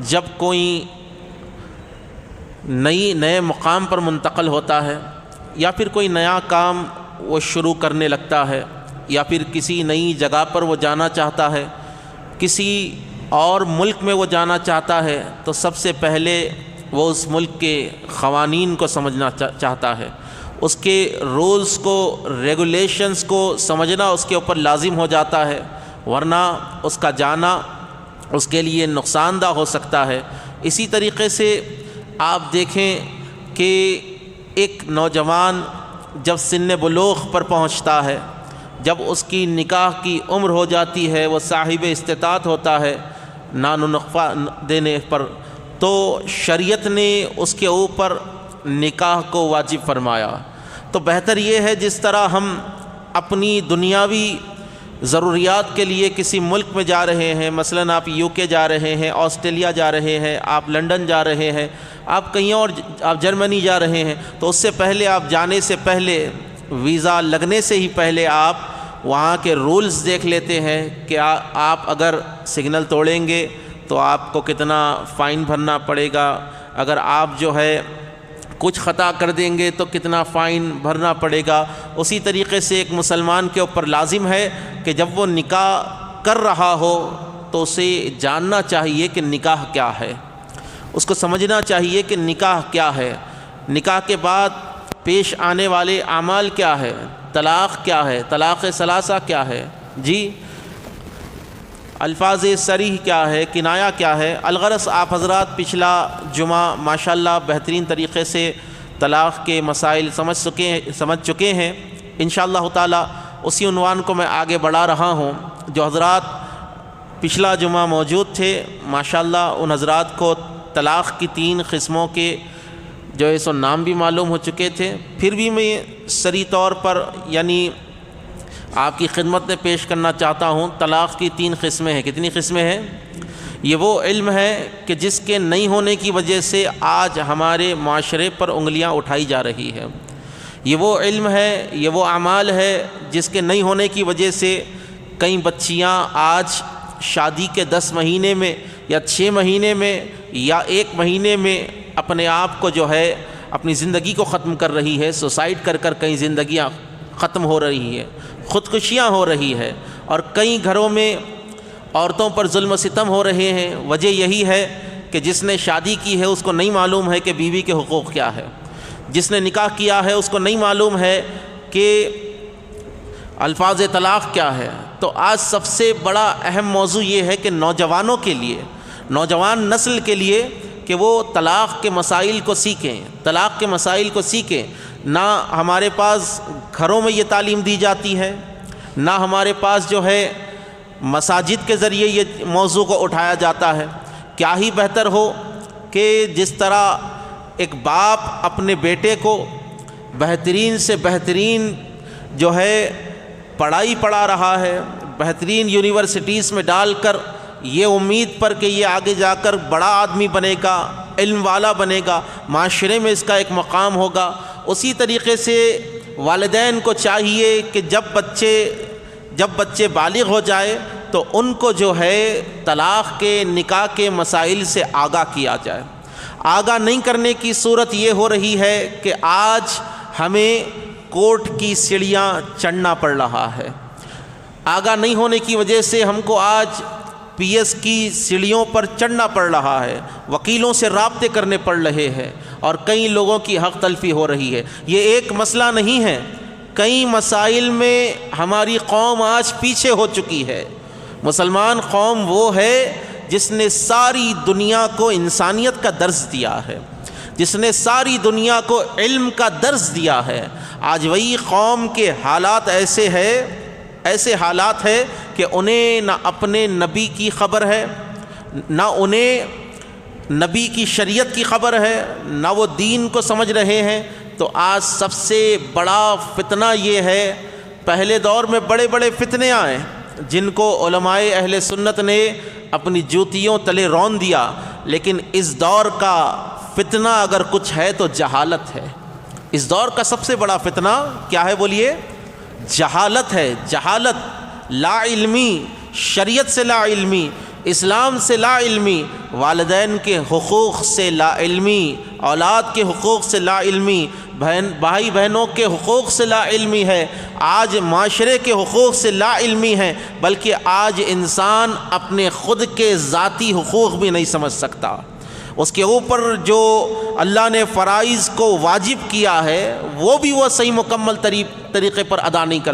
جب کوئی نئے مقام پر منتقل ہوتا ہے یا پھر کوئی نیا کام وہ شروع کرنے لگتا ہے یا پھر کسی نئی جگہ پر وہ جانا چاہتا ہے، کسی اور ملک میں وہ جانا چاہتا ہے، تو سب سے پہلے وہ اس ملک کے قوانین کو سمجھنا چاہتا ہے، اس کے رولز کو، ریگولیشنز کو سمجھنا اس کے اوپر لازم ہو جاتا ہے، ورنہ اس کا جانا اس کے لیے نقصان دہ ہو سکتا ہے۔ اسی طریقے سے آپ دیکھیں کہ ایک نوجوان جب سن بلوغ پر پہنچتا ہے، جب اس کی نکاح کی عمر ہو جاتی ہے، وہ صاحب استطاعت ہوتا ہے نان و نقفہ دینے پر، تو شریعت نے اس کے اوپر نکاح کو واجب فرمایا۔ تو بہتر یہ ہے جس طرح ہم اپنی دنیاوی ضروریات کے لیے کسی ملک میں جا رہے ہیں، مثلا آپ UK جا رہے ہیں، آسٹریلیا جا رہے ہیں، آپ لنڈن جا رہے ہیں، آپ کہیں اور، آپ جرمنی جا رہے ہیں، تو اس سے پہلے، آپ جانے سے پہلے، ویزا لگنے سے ہی پہلے آپ وہاں کے رولز دیکھ لیتے ہیں کہ آپ اگر سگنل توڑیں گے تو آپ کو کتنا فائن بھرنا پڑے گا، اگر آپ جو ہے کچھ خطا کر دیں گے تو کتنا فائن بھرنا پڑے گا۔ اسی طریقے سے ایک مسلمان کے اوپر لازم ہے کہ جب وہ نکاح کر رہا ہو تو اسے جاننا چاہیے کہ نکاح کیا ہے، اس کو سمجھنا چاہیے کہ نکاح کیا ہے، نکاح کے بعد پیش آنے والے اعمال کیا ہے، طلاق کیا ہے، طلاق ثلاثہ کیا ہے، جی الفاظ صریح کیا ہے، کنایہ کیا ہے۔ الغرض آپ حضرات پچھلا جمعہ ماشاءاللہ بہترین طریقے سے طلاق کے مسائل سمجھ چکے ہیں۔ انشاءاللہ تعالی اسی عنوان کو میں آگے بڑھا رہا ہوں۔ جو حضرات پچھلا جمعہ موجود تھے ماشاءاللہ ان حضرات کو طلاق کی 3 قسموں کے جو ہے سو نام بھی معلوم ہو چکے تھے، پھر بھی میں سری طور پر یعنی آپ کی خدمت میں پیش کرنا چاہتا ہوں۔ طلاق کی 3 قسمیں ہیں۔ کتنی قسمیں ہیں؟ یہ وہ علم ہے کہ جس کے نہیں ہونے کی وجہ سے آج ہمارے معاشرے پر انگلیاں اٹھائی جا رہی ہے، یہ وہ علم ہے، یہ وہ اعمال ہے جس کے نہیں ہونے کی وجہ سے کئی بچیاں آج شادی کے 10 مہینے میں یا 6 مہینے میں یا 1 مہینے میں اپنے آپ کو جو ہے اپنی زندگی کو ختم کر رہی ہے، سوسائڈ کر کئی زندگیاں ختم ہو رہی ہیں، خودکشیاں ہو رہی ہے، اور کئی گھروں میں عورتوں پر ظلم و ستم ہو رہے ہیں۔ وجہ یہی ہے کہ جس نے شادی کی ہے اس کو نہیں معلوم ہے کہ بیوی کے حقوق کیا ہے، جس نے نکاح کیا ہے اس کو نہیں معلوم ہے کہ الفاظ طلاق کیا ہے۔ تو آج سب سے بڑا اہم موضوع یہ ہے کہ نوجوانوں کے لیے، نوجوان نسل کے لیے کہ وہ طلاق کے مسائل کو سیکھیں، طلاق کے مسائل کو سیکھیں۔ نہ ہمارے پاس گھروں میں یہ تعلیم دی جاتی ہے، نہ ہمارے پاس جو ہے مساجد کے ذریعے یہ موضوع کو اٹھایا جاتا ہے۔ کیا ہی بہتر ہو کہ جس طرح ایک باپ اپنے بیٹے کو بہترین سے بہترین جو ہے پڑھائی پڑھا رہا ہے، بہترین یونیورسٹیز میں ڈال کر یہ امید پر کہ یہ آگے جا کر بڑا آدمی بنے گا، علم والا بنے گا، معاشرے میں اس کا ایک مقام ہوگا، اسی طریقے سے والدین کو چاہیے کہ جب بچے بالغ ہو جائے تو ان کو جو ہے طلاق کے، نکاح کے مسائل سے آگاہ کیا جائے۔ آگاہ نہیں کرنے کی صورت یہ ہو رہی ہے کہ آج ہمیں کورٹ کی سیڑھیاں چڑھنا پڑ رہا ہے۔ آگاہ نہیں ہونے کی وجہ سے ہم کو آج PS کی سیڑھیوں پر چڑھنا پڑ رہا ہے، وکیلوں سے رابطے کرنے پڑ رہے ہیں، اور کئی لوگوں کی حق تلفی ہو رہی ہے۔ یہ ایک مسئلہ نہیں ہے، کئی مسائل میں ہماری قوم آج پیچھے ہو چکی ہے۔ مسلمان قوم وہ ہے جس نے ساری دنیا کو انسانیت کا درس دیا ہے، جس نے ساری دنیا کو علم کا درس دیا ہے۔ آج وہی قوم کے حالات ایسے حالات ہے کہ انہیں نہ اپنے نبی کی خبر ہے، نہ انہیں نبی کی شریعت کی خبر ہے، نہ وہ دین کو سمجھ رہے ہیں۔ تو آج سب سے بڑا فتنہ یہ ہے، پہلے دور میں بڑے بڑے فتنے آئے جن کو علماء اہل سنت نے اپنی جوتیوں تلے رون دیا، لیکن اس دور کا فتنہ اگر کچھ ہے تو جہالت ہے۔ اس دور کا سب سے بڑا فتنہ کیا ہے بولیے؟ جہالت ہے۔ جہالت، لا علمی، شریعت سے لا علمی، اسلام سے لا علمی، والدین کے حقوق سے لا علمی، اولاد کے حقوق سے لا علمی، بھائی بہنوں کے حقوق سے لا علمی ہے، آج معاشرے کے حقوق سے لا علمی ہے، بلکہ آج انسان اپنے خود کے ذاتی حقوق بھی نہیں سمجھ سکتا۔ اس کے اوپر جو اللہ نے فرائض کو واجب کیا ہے وہ بھی وہ صحیح مکمل طریقے پر ادا نہیں کر